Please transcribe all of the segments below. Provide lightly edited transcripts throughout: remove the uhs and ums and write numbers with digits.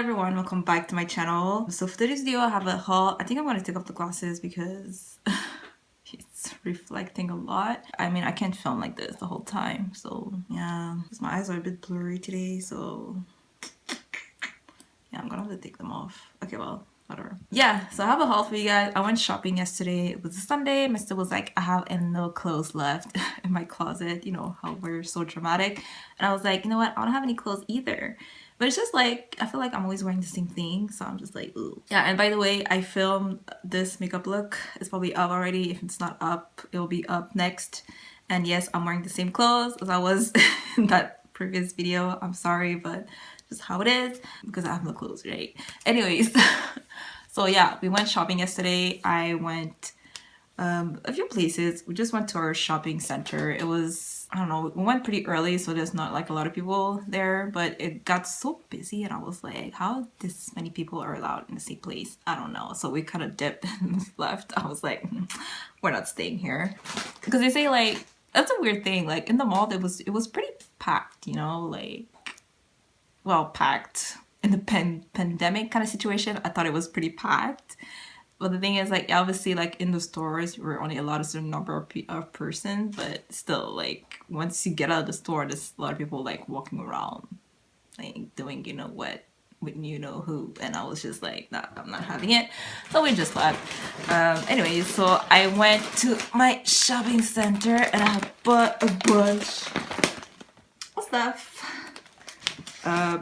everyone, welcome back to my channel. So for today's video I have a haul. I think I'm going to take off the glasses because it's reflecting a lot. I mean, I can't film like this the whole time, so yeah, because my eyes are a bit blurry today, so yeah, I'm gonna have to take them off. Okay, well, whatever. Yeah, so I have a haul for you guys. I went shopping yesterday. It was a Sunday. My sister was like, I have no clothes left in my closet. You know how we're so dramatic. And I was like, you know what? I don't have any clothes either. But it's just like, I feel like I'm always wearing the same thing. So I'm just like, ooh. Yeah, and by the way, I filmed this makeup look. It's probably up already. If it's not up, it'll be up next. And yes, I'm wearing the same clothes as I was in that previous video. I'm sorry, but just how it is because I have no clothes, right? Anyways, so yeah, we went shopping yesterday. I went a few places. We just went to our shopping center. It was, I don't know, we went pretty early, so there's not like a lot of people there, but it got so busy and I was like, how this many people are allowed in the same place? I don't know. So we kind of dipped and left. I was like, we're not staying here. Because they say like, that's a weird thing. Like in the mall, it was pretty packed, you know, like, well, packed. In the pandemic kind of situation, I thought it was pretty packed. But the thing is, like, obviously, like, in the stores, we're only allowed a certain number of persons, but still, like, once you get out of the store, there's a lot of people, like, walking around, like, doing you know what with you know who, and I was just like, nah, I'm not having it, so we just left. Anyway, so I went to my shopping center, and I bought a bunch of stuff.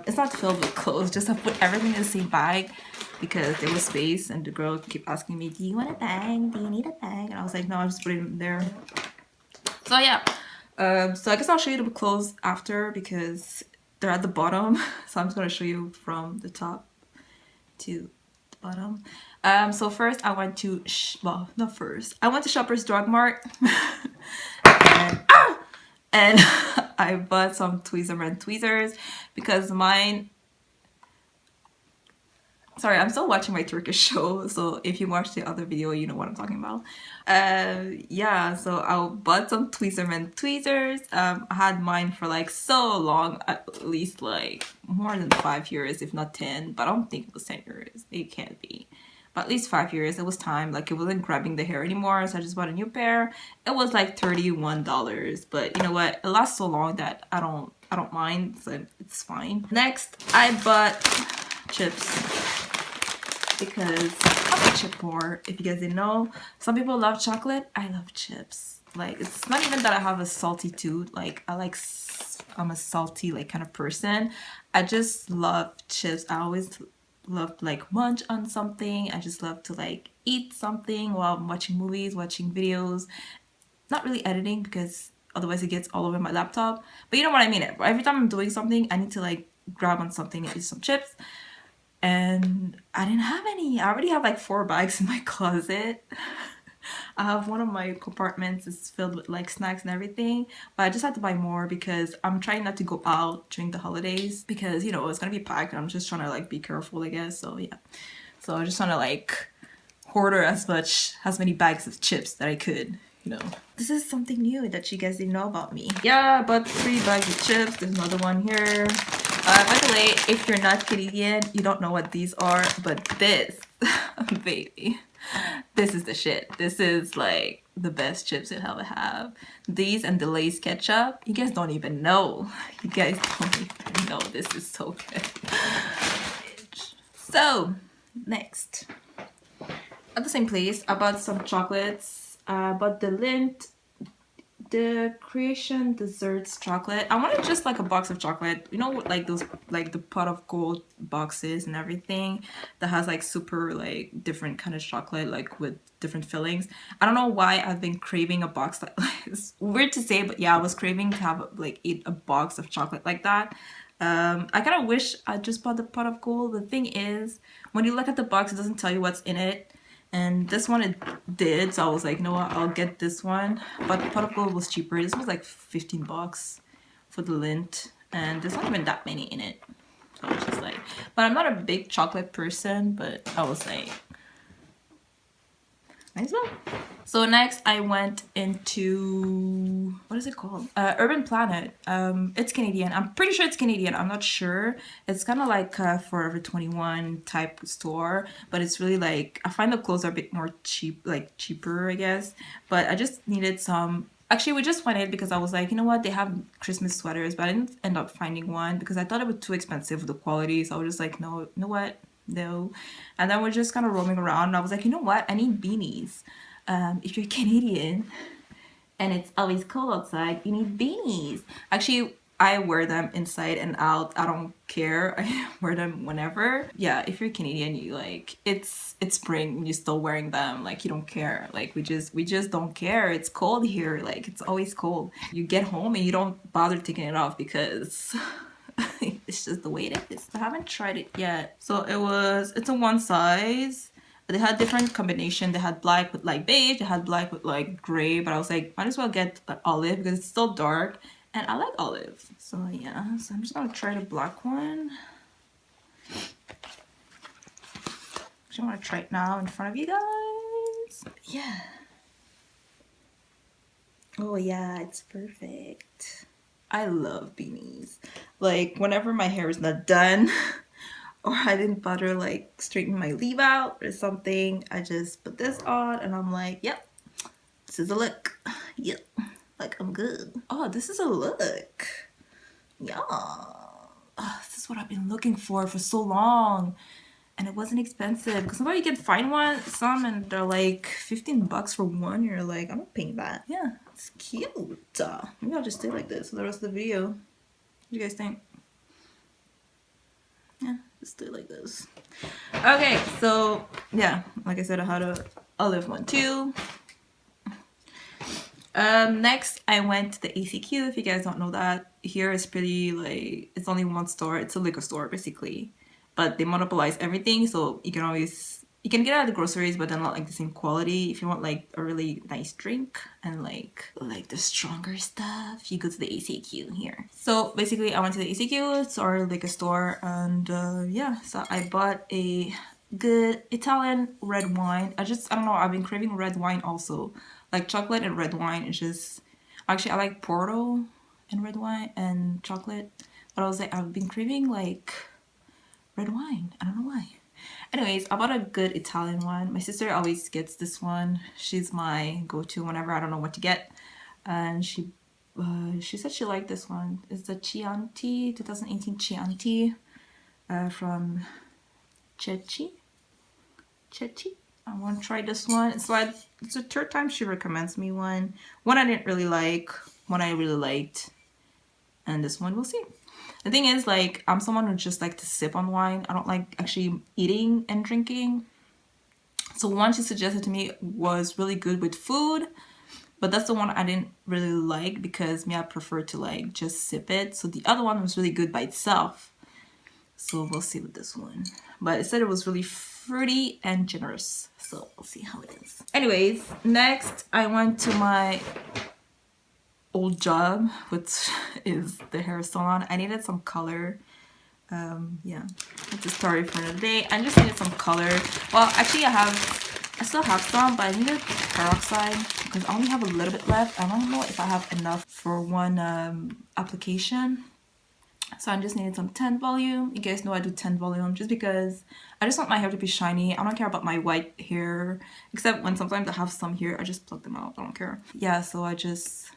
It's not filled with clothes, just I put everything in the same bag because there was space, and the girl kept asking me, do you want a bag? Do you need a bag? And I was like, no, I'll just put it in there. So yeah, so I guess I'll show you the clothes after because they're at the bottom. So I'm just going to show you from the top to the bottom. So first I went to, I went to Shoppers Drug Mart. And I bought some tweezers because mine, sorry, I'm still watching my Turkish show, so if you watched the other video, you know what I'm talking about. Yeah, so I bought some tweezers. I had mine for like so long, at least like more than 5 years, if not 10, but I don't think it was 10 years. It can't be. But at least 5 years. It was time. Like, it wasn't grabbing the hair anymore, so I just bought a new pair. It was like $31, but you know what? It lasts so long that I don't mind, so it's fine. Next, I bought chips because I'm a chip whore. If you guys didn't know, some people love chocolate. I love chips. Like, it's not even that I have a salty tooth. Like, I'm a salty like kind of person. I just love chips. I always love to like munch on something. I just love to like eat something while I'm watching movies, watching videos. Not really editing because otherwise it gets all over my laptop. But you know what I mean. Every time I'm doing something, I need to like grab on something and eat some chips. And I didn't have any. I already have like 4 bags in my closet. I have one of my compartments is filled with like snacks and everything, but I just had to buy more because I'm trying not to go out during the holidays because, you know, it's gonna be packed and I'm just trying to like be careful, I guess. So yeah, so I just trying to like hoarder as many bags of chips that I could, you know. This is something new that you guys didn't know about me. Yeah, I bought 3 bags of chips. There's another one here. By the way, if you're not Canadian, you don't know what these are, but this, baby, this is the shit. This is like the best chips you'll ever have. These and the Lay's ketchup, you guys don't even know. You guys don't even know. This is so good. So, next. At the same place, I bought some chocolates. I bought the Creation Desserts chocolate. I wanted just like a box of chocolate, you know, like those, like the pot of gold boxes and everything that has like super like different kind of chocolate, like with different fillings. I don't know why I've been craving a box that, it's weird to say, but yeah, I was craving to have like eat a box of chocolate like that. I kind of wish I just bought the pot of gold. The thing is, when you look at the box, it doesn't tell you what's in it. And this one it did, so I was like, you know what, I'll get this one. But the pot of gold was cheaper. This was like 15 bucks for the lint, and there's not even that many in it. So I was just like, but I'm not a big chocolate person, but I was like, Nice one. So next I went into, what is it called? Urban Planet. It's Canadian. I'm pretty sure it's Canadian. I'm not sure. It's kind of like a Forever 21 type store, but it's really like, I find the clothes are a bit more cheap, like cheaper, I guess. But I just needed some. Actually, we just went in because I was like, you know what, they have Christmas sweaters, but I didn't end up finding one because I thought it was too expensive for the quality. So I was just like, no, you know what? No. And then we're just kind of roaming around and I was like, you know what, I need beanies. If you're Canadian and it's always cold outside, you need beanies. Actually, I wear them inside and out. I don't care. I wear them whenever. Yeah, if you're Canadian, you like, it's spring and you're still wearing them. Like, you don't care. Like, we just don't care. It's cold here. Like, it's always cold. You get home and you don't bother taking it off because it's just the way it is. I haven't tried it yet. So it's a one size. They had different combination. They had black with like beige. They had black with like gray. But I was like, might as well get olive because it's still dark. And I like olive. So yeah, so I'm just gonna try the black one. Actually, I wanna try it now in front of you guys. Yeah. Oh yeah, it's perfect. I love beanies. Like whenever my hair is not done or I didn't bother like straighten my leave out or something, I just put this on and I'm like, yep, this is a look. Yep, like I'm good. Oh, this is a look. Yeah. Oh, this is what I've been looking for so long. And it wasn't expensive because sometimes you can find some and they're like 15 bucks for one. You're like, I'm not paying that. Yeah, it's cute. Maybe I'll just stay like this for the rest of the video. What do you guys think? Yeah, just stay like this. Okay, so yeah, like I said, I had a olive one too. Next I went to the ACQ. If you guys don't know that, here is pretty like, it's only one store. It's a liquor store basically, but they monopolize everything, so you can get out of the groceries, but then not like the same quality. If you want like a really nice drink and like the stronger stuff, you go to the ACQ here. So basically I went to the ACQ, it's our liquor store, and yeah, so I bought a good Italian red wine. I don't know, I've been craving red wine also. Like chocolate and red wine is just, actually I like Porto and red wine and chocolate, but I was like, I've been craving like red wine. I don't know why. Anyways, I bought a good Italian one. My sister always gets this one. She's my go-to whenever I don't know what to get. And she said she liked this one. It's the Chianti, 2018 Chianti from Cecchi. I want to try this one. It's the third time she recommends me one. One I didn't really like, one I really liked, and this one we'll see. The thing is, like, I'm someone who just like to sip on wine. I don't like actually eating and drinking. So one she suggested to me was really good with food, but that's the one I didn't really like because I prefer to like just sip it. So the other one was really good by itself. So we'll see with this one. But it said it was really fruity and generous. So we'll see how it is. Anyways, next I went to my old job, which is the hair salon. I needed some color. Yeah, that's a story for another day. I just needed some color. Well, actually I still have some, but I needed peroxide because I only have a little bit left. I don't know if I have enough for one application. So I just needed some 10 volume. You guys know I do 10 volume just because I just want my hair to be shiny. I don't care about my white hair, except when sometimes I have some here, I just pluck them out. I don't care. Yeah, so I just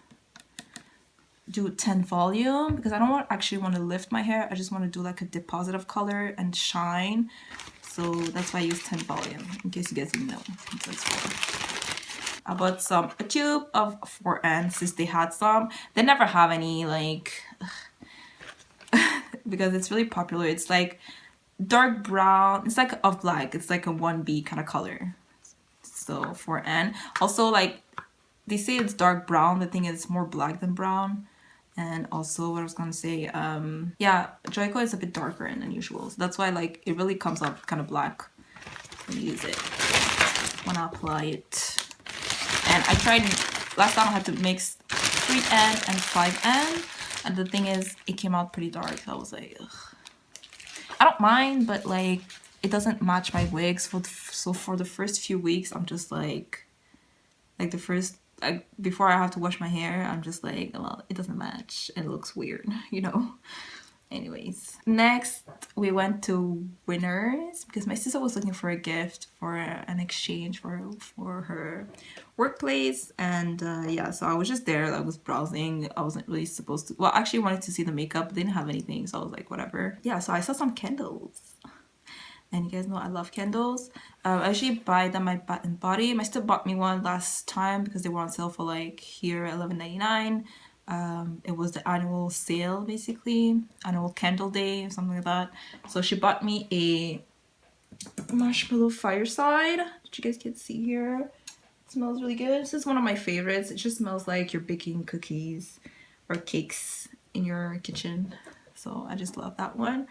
do 10 volume because I don't actually want to lift my hair. I just want to do like a deposit of color and shine. So that's why I use 10 volume, in case you guys didn't know. That's what it's for. I bought a tube of 4N since they had some. They never have any like because it's really popular. It's like dark brown. It's like of black. It's like a 1B kind of color. So 4N. Also, like, they say it's dark brown. The thing is more black than brown. And also, what I was gonna say, yeah, Joico is a bit darker than usual. So that's why, like, it really comes up kind of black when you use it, when I apply it. And I tried, last time I had to mix 3N and 5N. And the thing is, it came out pretty dark. So I was like, ugh. I don't mind, but like, it doesn't match my wigs. So for the first few weeks, I'm just like, Like the first, like before I have to wash my hair, I'm just like, well, it doesn't match and it looks weird, you know. Anyways, next we went to Winners because my sister was looking for a gift for an exchange for her workplace, and yeah, so I was just there. I was browsing. I wasn't really supposed to. Well, I actually wanted to see the makeup, but they didn't have anything, so I was like, whatever. Yeah, so I saw some candles. And you guys know I love candles. I actually buy them at Bath and Body. My sister bought me one last time because they were on sale for like here at $11.99. It was the annual sale, basically, annual candle day or something like that. So she bought me a marshmallow fireside, which you guys can see here. It smells really good. This is one of my favorites. It just smells like you're baking cookies or cakes in your kitchen. So I just love that one.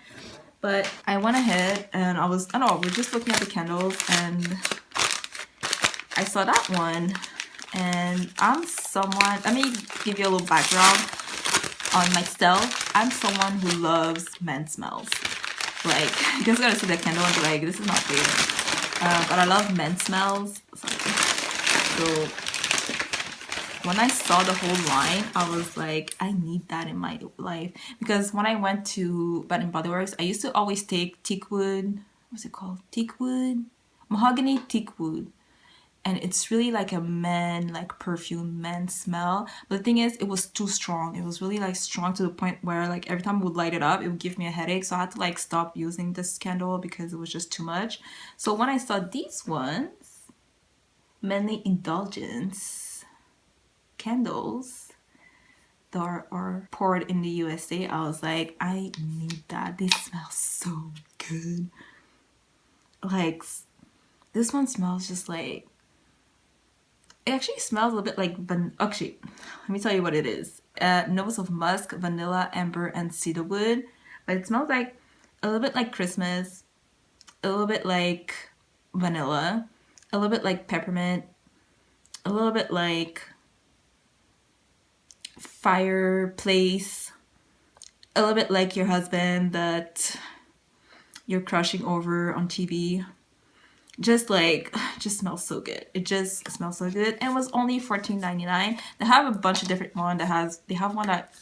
But I went ahead and I don't know, we're just looking at the candles and I saw that one. And I'm someone, let me give you a little background on myself. I'm someone who loves men smells. Like, you guys gotta see the candle and be like, this is not fair. But I love men smells. So when I saw the whole line, I was like, I need that in my life. Because when I went to Bath and Body Works, I used to always take teak wood. What's it called? Teak wood? Mahogany teak wood. And it's really like a men, like perfume men smell. But the thing is, it was too strong. It was really like strong to the point where like every time I would light it up, it would give me a headache. So I had to like stop using this candle because it was just too much. So when I saw these ones, Manly Indulgence candles that are poured in the USA, I was like, I need that. They smell so good. Like, this one smells just like, it actually smells a little bit like, actually, let me tell you what it is. Notes of musk, vanilla, amber, and cedarwood. But it smells like a little bit like Christmas, a little bit like vanilla, a little bit like peppermint, a little bit like fireplace, a little bit like your husband that you're crushing over on TV. Just smells so good. It just smells so good. And it was only $14.99. They have a bunch of different ones. They have one that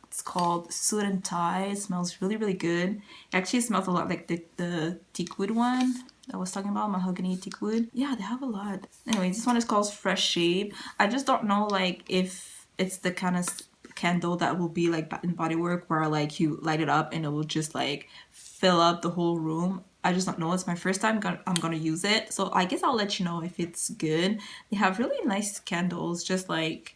it's called Suit and Tie. It smells really, really good. It actually smells a lot like the teak wood one I was talking about, mahogany teak wood. Yeah, they have a lot. Anyways, this one is called Fresh Shave. I just don't know like if it's the kind of candle that will be like Bath and Body Works where like you light it up and it will just like fill up the whole room. I just don't know. It's my first time I'm gonna use it, so I guess I'll let you know if it's good. They have really nice candles. Just like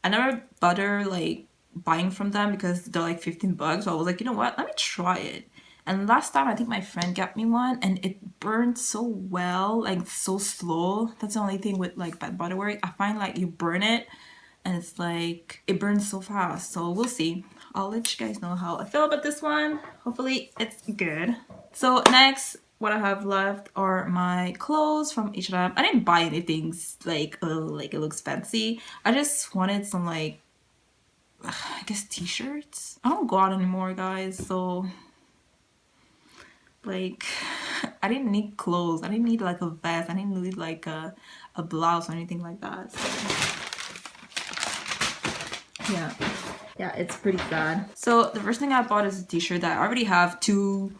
I never bother like buying from them because they're like 15 bucks. So I was like, you know what? Let me try it. And last time I think my friend got me one and it burned so well, like so slow. That's the only thing with like Bath and Body Works. I find like you burn it and it's like it burns so fast. So we'll see. I'll let you guys know how I feel about this one. Hopefully it's good. So next, what I have left are my clothes from H&M. I didn't buy anything like, oh, like it looks fancy. I just wanted some like, I guess t-shirts. I don't go out anymore, guys, so like I didn't need clothes. I didn't need like a vest. I didn't need like a blouse or anything like that. So yeah, it's pretty sad. So the first thing I bought is a t-shirt that I already have two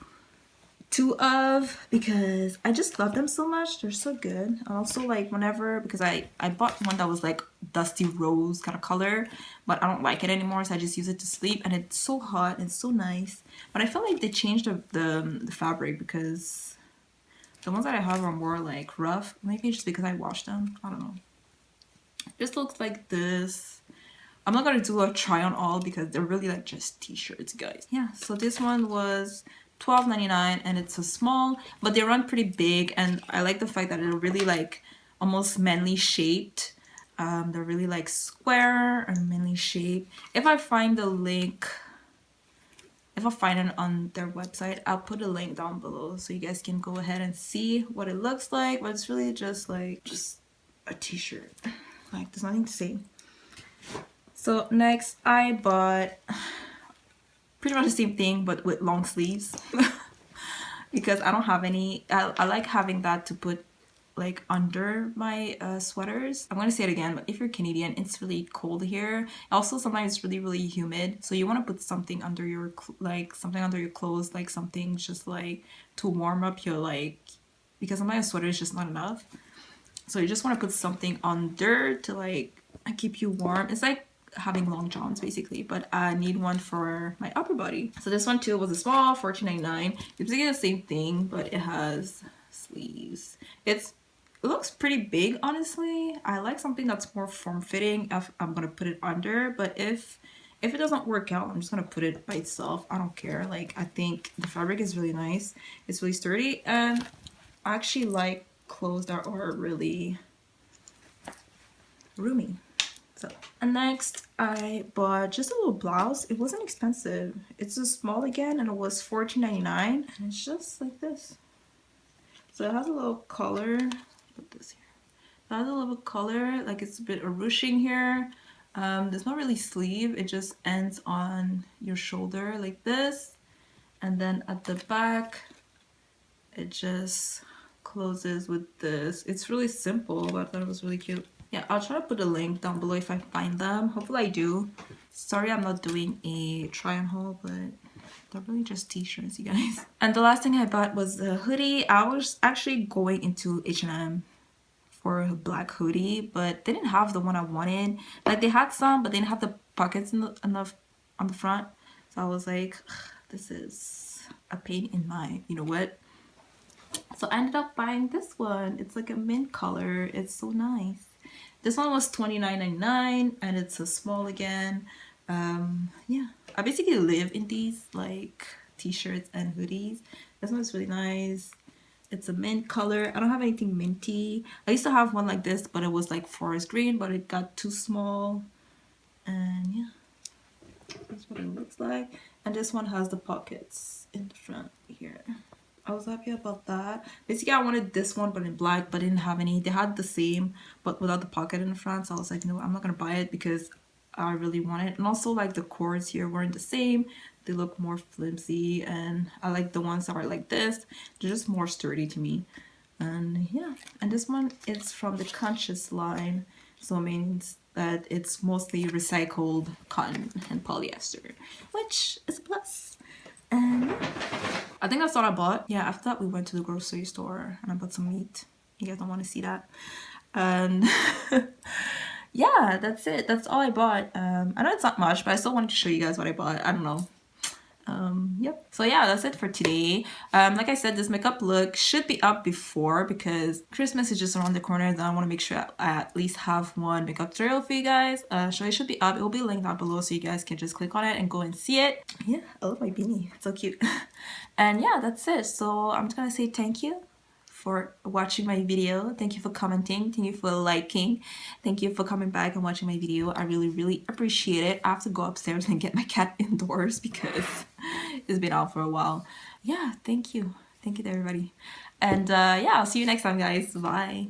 of because I just love them so much. They're so good. I also like whenever, because I bought one that was like dusty rose kind of color, but I don't like it anymore, so I just use it to sleep, and it's so hot. It's so nice, but I feel like they changed the fabric because the ones that I have are more like rough. Maybe just because I washed them. I don't know. It just looks like this. I'm not gonna do a try on all because they're really like just t-shirts, guys. Yeah, so this one was $12.99 and it's a small, but they run pretty big, and I like the fact that they're really like almost manly shaped. They're really like square and manly shaped. If I find the link, if I find it on their website, I'll put a link down below so you guys can go ahead and see what it looks like. But it's really just like a t-shirt. Like there's nothing to say. So next I bought pretty much the same thing but with long sleeves because I don't have any. I like having that to put like under my sweaters. I'm gonna say it again, but if you're Canadian, it's really cold here. Also, sometimes it's really humid, so you want to put something under your like something under your clothes, like something just like to warm up your like, because sometimes a sweater is just not enough. So you just want to put something under to like keep you warm. It's like having long johns basically, but I need one for my upper body. So this one too was a small, $14.99. It's basically the same thing, but it has sleeves. It looks pretty big, honestly. I like something that's more form-fitting if I'm gonna put it under, but if it doesn't work out, I'm just gonna put it by itself. I don't care. Like, I think the fabric is really nice. It's really sturdy, and I actually like clothes that are really roomy. So, and next I bought just a little blouse. It wasn't expensive. It's a small again, and it was $14.99, and it's just like this. So it has a little color. Put this here. It has a little color, like it's a bit of ruching here. There's not really sleeve. It just ends on your shoulder like this, and then at the back it just closes with this. It's really simple, but I thought it was really cute. Yeah, I'll try to put a link down below if I find them. Hopefully I do. Sorry I'm not doing a try on haul, but they're really just t-shirts, you guys. And the last thing I bought was a hoodie. I was actually going into H&M for a black hoodie, but they didn't have the one I wanted. Like, they had some, but they didn't have the pockets on the front. So I was like, this is a pain in my, you know what? So I ended up buying this one. It's like a mint color. It's so nice. This one was $29.99, and it's a small again. Yeah, I basically live in these like t-shirts and hoodies. This one is really nice. It's a mint color. I don't have anything minty. I used to have one like this, but it was like forest green, but it got too small. And yeah, that's what it looks like. And this one has the pockets in the front here. I was happy about that. Basically, I wanted this one, but in black, but didn't have any. They had the same, but without the pocket in the front. So I was like, you know what? I'm not gonna buy it because I really want it. And also, like, the cords here weren't the same. They look more flimsy, and I like the ones that are like this. They're just more sturdy to me. And yeah, and this one is from the Conscious line, so it means that it's mostly recycled cotton and polyester, which is a plus. And yeah, I think that's all I bought. Yeah, after that we went to the grocery store and I bought some meat. You guys don't want to see that. And yeah, that's it. That's all I bought. I know it's not much, but I still wanted to show you guys what I bought. I don't know. Yep. So yeah, that's it for today. Like I said, this makeup look should be up before, because Christmas is just around the corner, and I want to make sure I at least have one makeup tutorial for you guys. So it should be up. It will be linked down below, so you guys can just click on it and go and see it. Yeah, I love my beanie. It's so cute. And yeah, that's it. So I'm just gonna say thank you for watching my video. Thank you for commenting. Thank you for liking. Thank you for coming back and watching my video. I really appreciate it. I have to go upstairs and get my cat indoors because it's been out for a while. Yeah, thank you. Thank you to everybody. And yeah, I'll see you next time, guys. Bye.